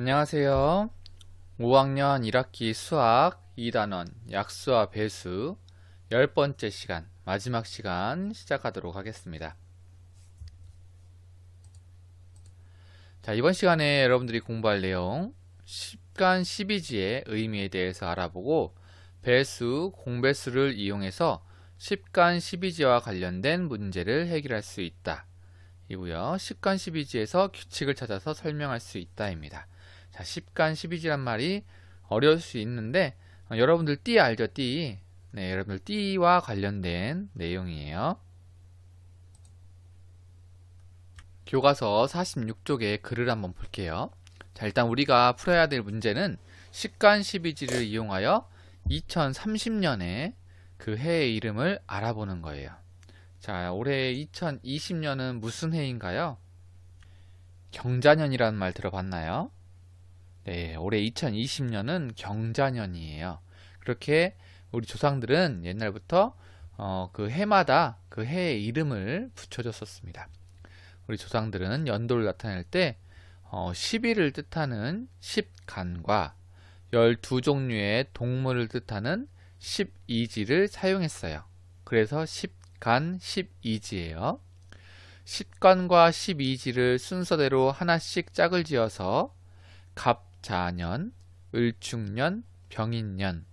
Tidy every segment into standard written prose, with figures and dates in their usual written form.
안녕하세요. 5학년 1학기 수학 2단원 약수와 배수 10번째 시간, 마지막 시간 시작하도록 하겠습니다. 자, 이번 시간에 여러분들이 공부할 내용 10간 12지의 의미에 대해서 알아보고 배수, 공배수를 이용해서 10간 12지와 관련된 문제를 해결할 수 있다. 이고요. 10간 12지에서 규칙을 찾아서 설명할 수 있다입니다. 자, 10간 12지란 말이 어려울 수 있는데 여러분들 띠 알죠? 띠. 네, 여러분들 띠와 관련된 내용이에요. 교과서 46쪽의 글을 한번 볼게요. 자, 일단 우리가 풀어야 될 문제는 10간 12지를 이용하여 2030년에 그 해의 이름을 알아보는 거예요. 자, 올해 2020년은 무슨 해인가요? 경자년이라는 말 들어봤나요? 네, 올해 2020년은 경자년이에요. 그렇게 우리 조상들은 옛날부터 그 해마다 그 해의 이름을 붙여줬었습니다. 우리 조상들은 연도를 나타낼 때 10일을 뜻하는 10간과 12종류의 동물을 뜻하는 12지를 사용했어요. 그래서 10간 12지예요. 10간과 12지를 순서대로 하나씩 짝을 지어서 갑자년, 을축년, 병인년,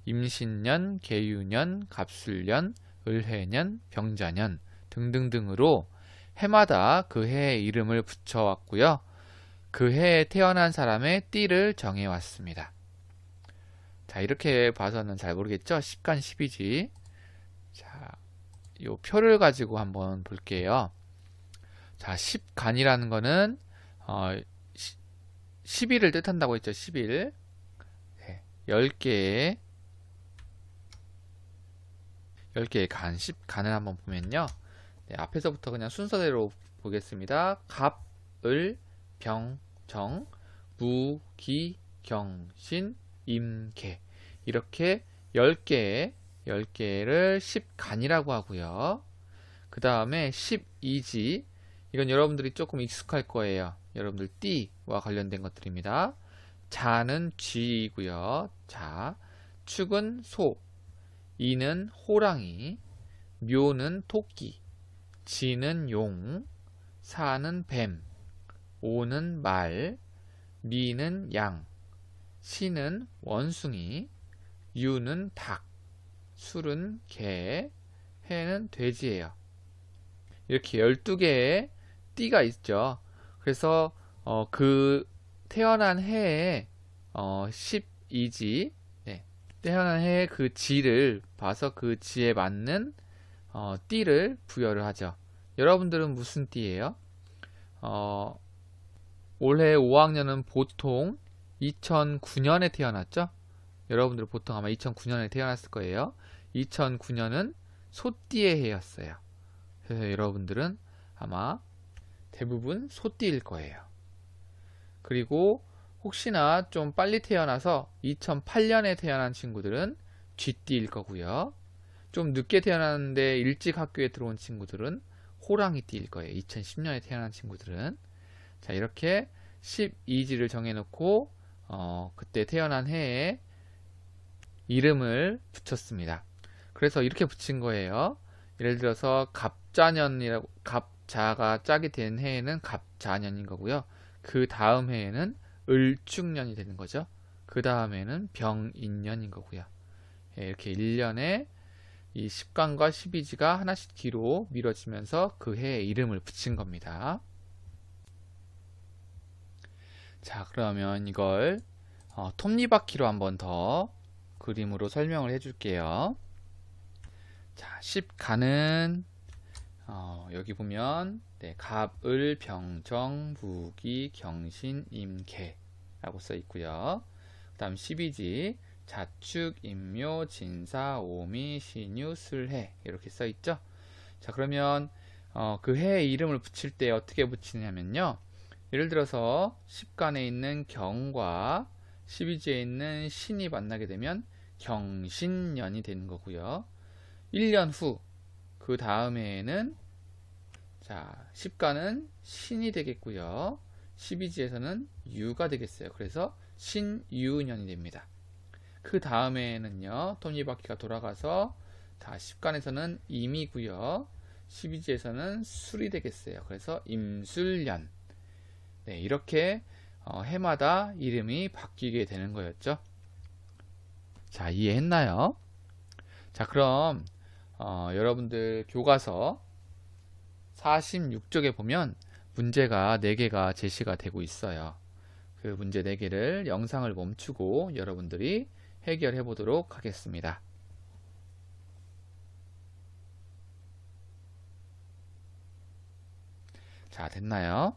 임신년, 계유년, 갑술년, 을해년, 병자년 등등등으로 해마다 그 해의 이름을 붙여왔고요. 그 해에 태어난 사람의 띠를 정해왔습니다. 자, 이렇게 봐서는 잘 모르겠죠? 10간 12지. 자, 요 표를 가지고 한번 볼게요. 자, 10간이라는 거는 10일을 뜻한다고 했죠. 10일. 네, 10개의 간, 10간을 한번 보면요. 네, 앞에서부터 그냥 순서대로 보겠습니다. 갑, 을, 병, 정, 무, 기, 경, 신, 임, 개. 이렇게 10개를 10간이라고 하고요. 그 다음에 12지. 이건 여러분들이 조금 익숙할 거예요. 여러분들 띠와 관련된 것들입니다. 자는 쥐이고요. 자, 축은 소, 이는 호랑이, 묘는 토끼, 지는 용, 사는 뱀, 오는 말, 미는 양, 시는 원숭이, 유는 닭, 술은 개, 해는 돼지예요. 이렇게 12개의 띠가 있죠. 그래서 그 태어난 해에 12지, 네, 태어난 해의 그 지를 봐서 그 지에 맞는 띠를 부여를 하죠. 여러분들은 무슨 띠예요? 올해 5학년은 보통 2009년에 태어났죠? 여러분들 보통 아마 2009년에 태어났을 거예요. 2009년은 소띠의 해였어요. 그래서 여러분들은 아마 대부분 소띠일 거예요. 그리고 혹시나 좀 빨리 태어나서 2008년에 태어난 친구들은 쥐띠일 거고요. 좀 늦게 태어났는데 일찍 학교에 들어온 친구들은 호랑이띠일 거예요. 2010년에 태어난 친구들은. 자, 이렇게 12지를 정해놓고 그때 태어난 해에 이름을 붙였습니다. 그래서 이렇게 붙인 거예요. 예를 들어서 갑자년이라고, 갑자가 짝이 된 해에는 갑자년인 거고요. 그 다음 해에는 을축년이 되는 거죠. 그 다음에는 병인년인 거고요. 예, 이렇게 1년에 이 10간과 12지가 하나씩 뒤로 미뤄지면서 그 해의 이름을 붙인 겁니다. 자, 그러면 이걸 톱니바퀴로 한번 더 그림으로 설명을 해줄게요. 자, 10간은 여기 보면 네, 갑, 을, 병, 정, 무, 기, 경신, 임, 개라고 써 있고요. 그 다음 12지 자축, 임묘, 진사, 오미, 신유, 술해 이렇게 써 있죠. 자, 그러면 그 해의 이름을 붙일 때 어떻게 붙이냐면요. 예를 들어서 10간에 있는 경과 12지에 있는 신이 만나게 되면 경신년이 되는 거고요. 1년 후 그 다음 해에는 자, 10간은 신이 되겠고요. 12지에서는 유가 되겠어요. 그래서 신유년이 됩니다. 그 다음에는요, 톱니바퀴가 돌아가서 다 10간에서는 임이고요. 12지에서는 술이 되겠어요. 그래서 임술년. 네, 이렇게 해마다 이름이 바뀌게 되는 거였죠. 자, 이해했나요? 자, 그럼 여러분들 교과서 46쪽에 보면 문제가 4개가 제시가 되고 있어요. 그 문제 4개를 영상을 멈추고 여러분들이 해결해 보도록 하겠습니다. 자, 됐나요?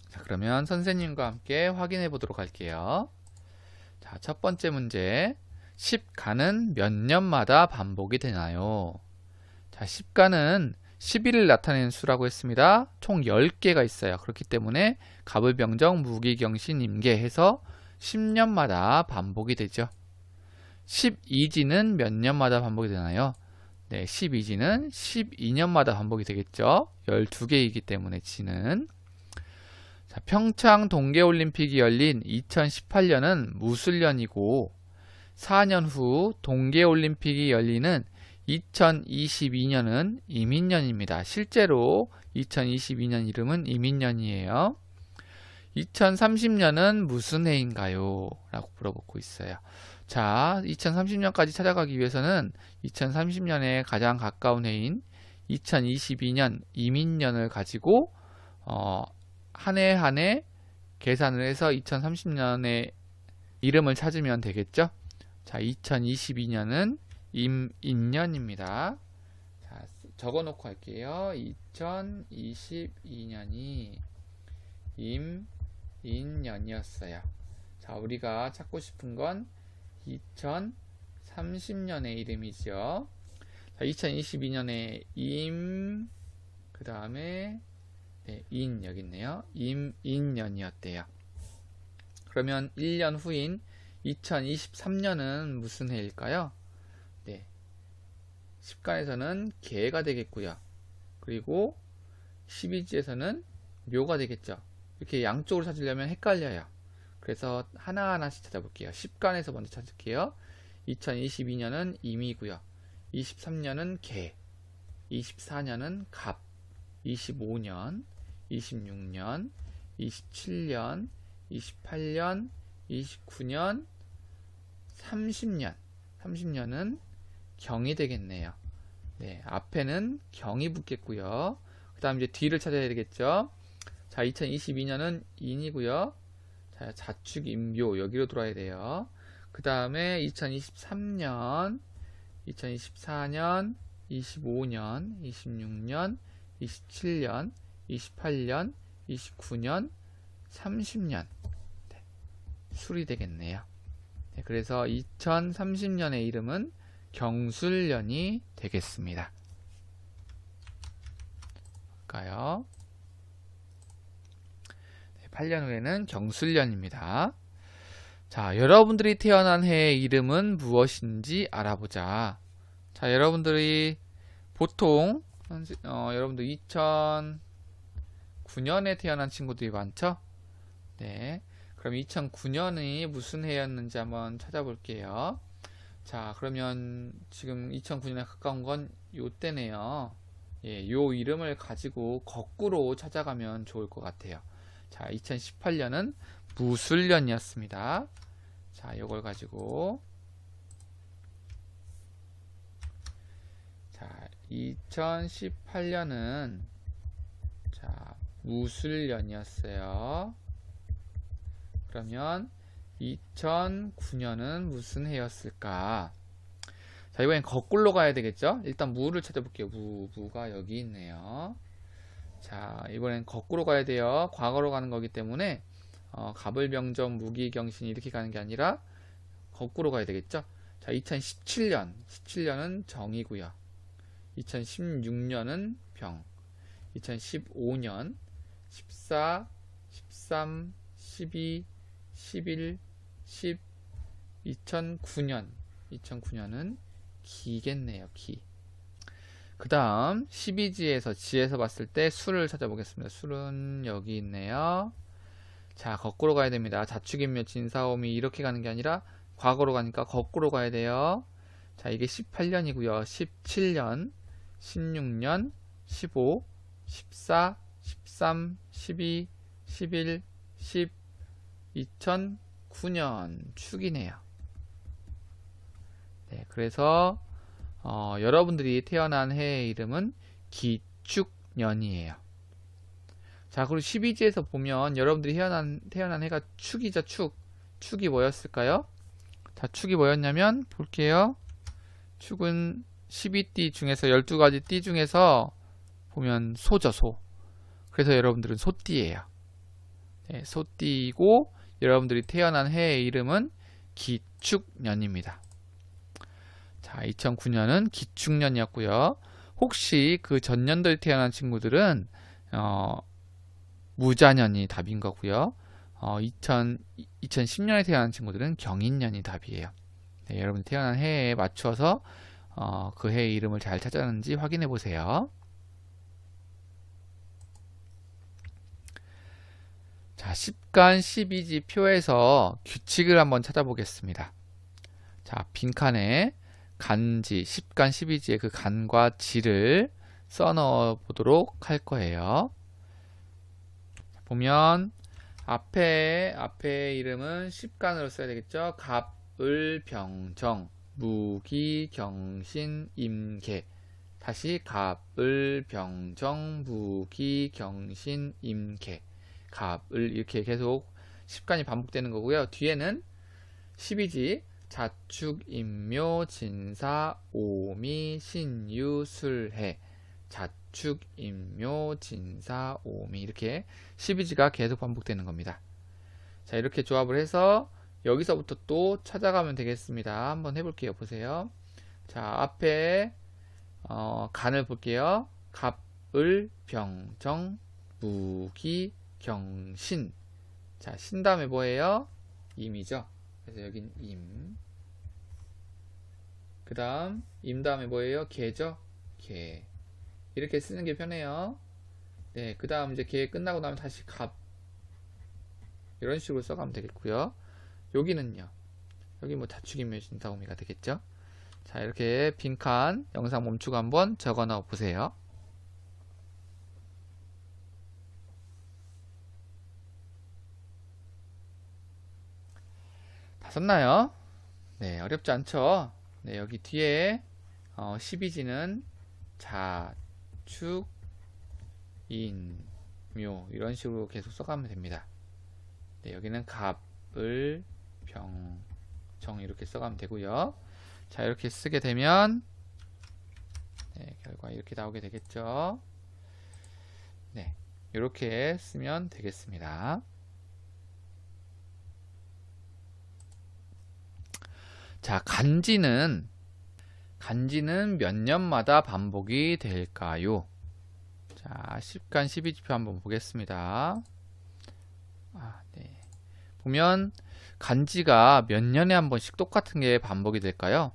자, 그러면 선생님과 함께 확인해 보도록 할게요. 자, 첫 번째 문제. 10간은 몇 년마다 반복이 되나요? 자, 10간은 11을 나타내는 수라고 했습니다. 총 10개가 있어요. 그렇기 때문에 갑을병정, 무기경신, 임계 해서 10년마다 반복이 되죠. 12지는 몇 년마다 반복이 되나요? 네, 12지는 12년마다 반복이 되겠죠. 12개이기 때문에 지는. 자, 평창 동계올림픽이 열린 2018년은 무술년이고 4년 후 동계올림픽이 열리는 2022년은 이민년입니다. 실제로 2022년 이름은 이민년이에요. 2030년은 무슨 해인가요? 라고 물어보고 있어요. 자, 2030년까지 찾아가기 위해서는 2030년에 가장 가까운 해인 2022년 이민년을 가지고 한 해 한 해 계산을 해서 2030년의 이름을 찾으면 되겠죠. 자, 2022년은 임인년입니다. 자, 적어놓고 할게요. 2022년이 임인년이었어요. 자, 우리가 찾고 싶은 건 2030년의 이름이죠. 자, 2022년에 그 다음에 인 여기 있네요. 임인년이었대요. 그러면 1년 후인 2023년은 무슨 해일까요? 네, 10간에서는 개가 되겠고요. 그리고 12지에서는 묘가 되겠죠. 이렇게 양쪽으로 찾으려면 헷갈려요. 그래서 하나하나씩 찾아볼게요. 10간에서 먼저 찾을게요. 2022년은 임이고요. 23년은 개, 24년은 갑, 25년, 26년, 27년, 28년, 29년, 30년은 경이 되겠네요. 네, 앞에는 경이 붙겠고요. 그 다음 이제 뒤를 찾아야 되겠죠. 자, 2022년은 인이고요. 자, 자축 임묘 여기로 들어와야 돼요. 그 다음에 2023년, 2024년, 25년, 26년, 27년, 28년, 29년, 30년 술이 되겠네요. 네, 그래서 2030년의 이름은 경술년이 되겠습니다. 볼까요? 네, 8년 후에는 경술년입니다. 자, 여러분들이 태어난 해의 이름은 무엇인지 알아보자. 자, 여러분들이 보통 여러분들 2009년에 태어난 친구들이 많죠? 네. 그럼 2009년이 무슨 해였는지 한번 찾아볼게요. 자, 그러면 지금 2009년에 가까운 건 요때네요. 예, 요 이름을 가지고 거꾸로 찾아가면 좋을 것 같아요. 자, 2018년은 무술년이었습니다. 자, 요걸 가지고 자, 2018년은 자, 무술년이었어요. 그러면 2009년은 무슨 해였을까? 자, 이번엔 거꾸로 가야 되겠죠? 일단 무를 찾아볼게요. 무가 여기 있네요. 자, 이번엔 거꾸로 가야 돼요. 과거로 가는 거기 때문에 갑을병정, 무기경신 이렇게 가는 게 아니라 거꾸로 가야 되겠죠? 자, 17년은 정이고요. 2016년은 병, 2015년, 14, 13, 12, 11, 10, 2009년은 기겠네요. 기. 그 다음 12지에서 지에서 봤을 때 술을 찾아보겠습니다. 술은 여기 있네요. 자, 거꾸로 가야 됩니다. 자축인묘 진사오미 이렇게 가는 게 아니라 과거로 가니까 거꾸로 가야 돼요. 자, 이게 18년이고요. 17년, 16년, 15, 14, 13, 12, 11, 10, 2009년 축이네요. 네, 그래서 여러분들이 태어난 해의 이름은 기축년이에요. 자, 그리고 12지에서 보면 여러분들이 태어난 해가 축이죠, 축. 축이 뭐였을까요? 자, 축이 뭐였냐면 볼게요. 축은 12띠 중에서 12가지 띠 중에서 보면 소죠, 소. 그래서 여러분들은 소띠예요. 네, 소띠이고 여러분들이 태어난 해의 이름은 기축년입니다. 자, 2009년은 기축년이었고요. 혹시 그 전년도에 태어난 친구들은 무자년이 답인 거고요. 2010년에 태어난 친구들은 경인년이 답이에요. 네, 여러분 태어난 해에 맞춰서 그 해의 이름을 잘 찾았는지 확인해 보세요. 자, 10간 12지 표에서 규칙을 한번 찾아보겠습니다. 자, 빈칸에 간지, 10간 12지의 그 간과 지를 써넣어 보도록 할 거예요. 보면 앞에 이름은 10간으로 써야 되겠죠. 갑, 을, 병, 정, 무기, 경신, 임계. 다시 갑, 을, 병, 정, 무기, 경신, 임계. 갑, 을 이렇게 계속 10간이 반복되는 거고요. 뒤에는 12지 자축, 인묘, 진사, 오미, 신유, 술해. 자축, 인묘, 진사, 오미 이렇게 12지가 계속 반복되는 겁니다. 자, 이렇게 조합을 해서 여기서부터 또 찾아가면 되겠습니다. 한번 해볼게요. 보세요. 자, 앞에 간을 볼게요. 갑, 을, 병, 정, 무기, 경신. 자, 신 다음에 뭐예요? 임이죠. 그래서 여긴 임. 그 다음 임 다음에 뭐예요? 개죠. 개. 이렇게 쓰는 게 편해요. 네, 그 다음 이제 개 끝나고 나면 다시 갑. 이런 식으로 써가면 되겠고요. 여기는요. 여기 뭐 자축인묘 진사오미가 되겠죠. 자, 이렇게 빈칸 영상 멈추고 한번 적어 넣어 보세요. 다 썼나요? 네, 어렵지 않죠? 네, 여기 뒤에 12지는 자축, 인, 묘 이런 식으로 계속 써가면 됩니다. 네, 여기는 갑, 을, 병, 정 이렇게 써가면 되고요. 자, 이렇게 쓰게 되면 네, 결과 이렇게 나오게 되겠죠. 네, 이렇게 쓰면 되겠습니다. 자, 간지는 몇 년마다 반복이 될까요? 자, 10간 12지표 한번 보겠습니다. 네. 보면 간지가 몇 년에 한 번씩 똑같은 게 반복이 될까요?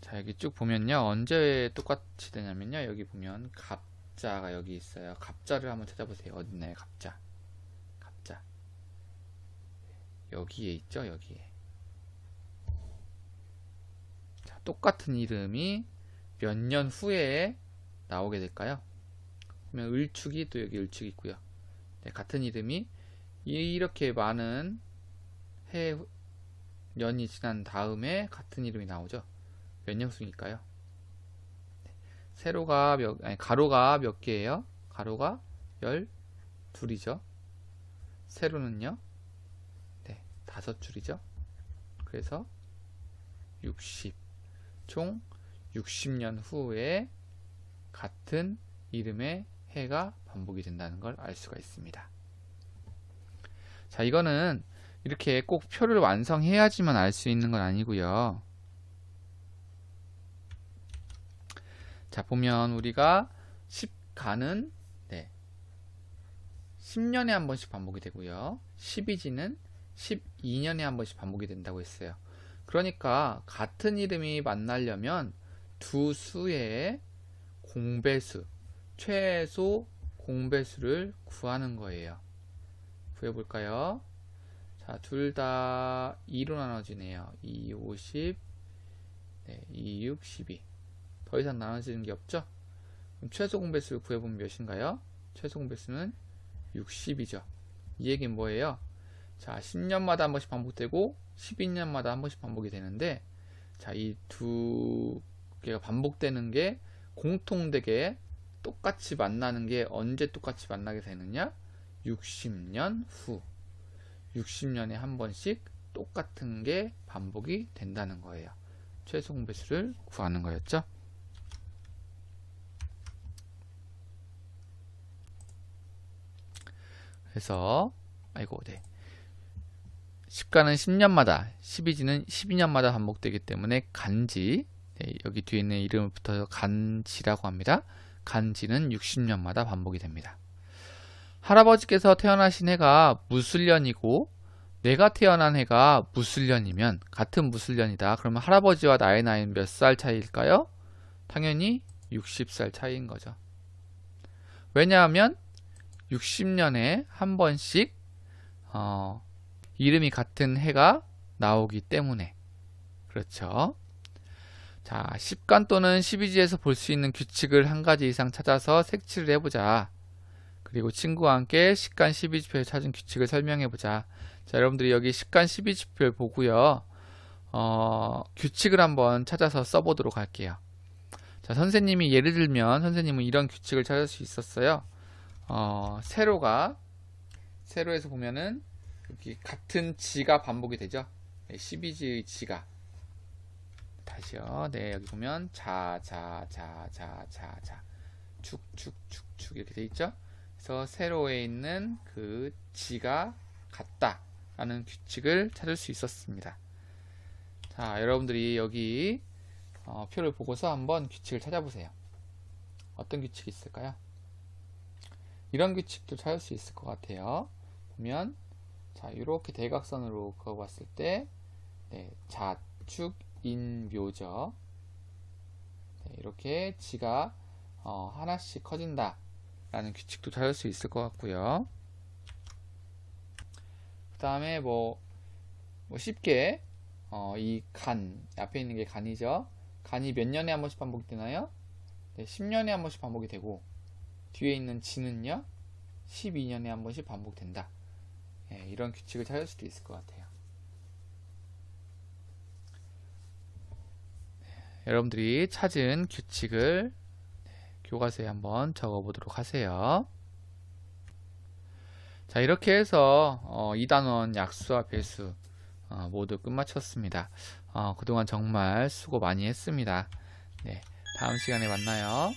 자, 여기 쭉 보면요. 언제 똑같이 되냐면요. 여기 보면 갑자가 여기 있어요. 갑자를 한번 찾아보세요. 어디 있나요? 갑자. 갑자. 여기에 있죠. 여기에. 자, 똑같은 이름이 몇 년 후에 나오게 될까요? 그러면 을축이 또 여기 을축이 있고요. 네, 같은 이름이 이렇게 많은 년이 지난 다음에 같은 이름이 나오죠. 몇 년수니까요. 네. 가로가 몇 개예요? 가로가 12이죠. 세로는요? 네, 5줄이죠. 그래서 60. 총 60년 후에 같은 이름의 해가 반복이 된다는 걸 알 수가 있습니다. 자, 이거는 이렇게 꼭 표를 완성해야지만 알 수 있는 건 아니고요. 자, 보면 우리가 10간은 10년에 한 번씩 반복이 되고요. 12지는 12년에 한 번씩 반복이 된다고 했어요. 그러니까 같은 이름이 만나려면 두 수의 공배수, 최소 공배수를 구하는 거예요. 구해볼까요? 자, 둘 다 2로 나눠지네요. 2, 50, 네, 2, 6, 12. 더 이상 나눠지는 게 없죠? 그럼 최소 공배수를 구해보면 몇인가요? 최소 공배수는 60이죠. 이 얘기는 뭐예요? 자, 10년마다 한 번씩 반복되고 12년마다 한 번씩 반복이 되는데, 자, 이 두 개가 반복되는 게 공통되게 똑같이 만나는 게 언제 똑같이 만나게 되느냐? 60년 후. 60년에 한 번씩 똑같은 게 반복이 된다는 거예요. 최소 공배수를 구하는 거였죠. 그래서 네. 10가는 10년마다, 12지는 12년마다 반복되기 때문에 간지, 네, 여기 뒤에 있는 이름을 붙어서 간지라고 합니다. 간지는 60년마다 반복이 됩니다. 할아버지께서 태어나신 해가 무술년이고 내가 태어난 해가 무술년이면 같은 무술년이다. 그러면 할아버지와 나의 나이는 몇 살 차이일까요? 당연히 60살 차이인 거죠. 왜냐하면 60년에 한 번씩 이름이 같은 해가 나오기 때문에. 그렇죠. 자, 10간 또는 12지에서 볼 수 있는 규칙을 한 가지 이상 찾아서 색칠을 해보자. 그리고 친구와 함께 10간 12지표에 찾은 규칙을 설명해보자. 자, 여러분들이 여기 10간 12지표를 보고요. 규칙을 한번 찾아서 써보도록 할게요. 자, 선생님이 예를 들면 선생님은 이런 규칙을 찾을 수 있었어요. 세로에서 보면은 여기 같은 지가 반복이 되죠. 12지의 지가. 다시요. 네, 여기 보면 자, 축 이렇게 돼 있죠. 그래서 세로에 있는 그 지가 같다 라는 규칙을 찾을 수 있었습니다. 자, 여러분들이 여기 표를 보고서 한번 규칙을 찾아보세요. 어떤 규칙이 있을까요? 이런 규칙도 찾을 수 있을 것 같아요. 보면 자, 이렇게 대각선으로 그어봤을 때 네, 자축인묘죠. 네, 이렇게 지가 하나씩 커진다 라는 규칙도 찾을 수 있을 것 같고요. 그 다음에 쉽게 이 간, 앞에 있는 게 간이죠. 간이 몇 년에 한 번씩 반복이 되나요? 네, 10년에 한 번씩 반복이 되고, 뒤에 있는 지는요 12년에 한 번씩 반복된다. 네, 이런 규칙을 찾을 수도 있을 것 같아요. 네, 여러분들이 찾은 규칙을 교과서에 한번 적어 보도록 하세요. 자, 이렇게 해서 2단원 약수와 배수 모두 끝마쳤습니다. 그동안 정말 수고 많이 했습니다. 네, 다음 시간에 만나요.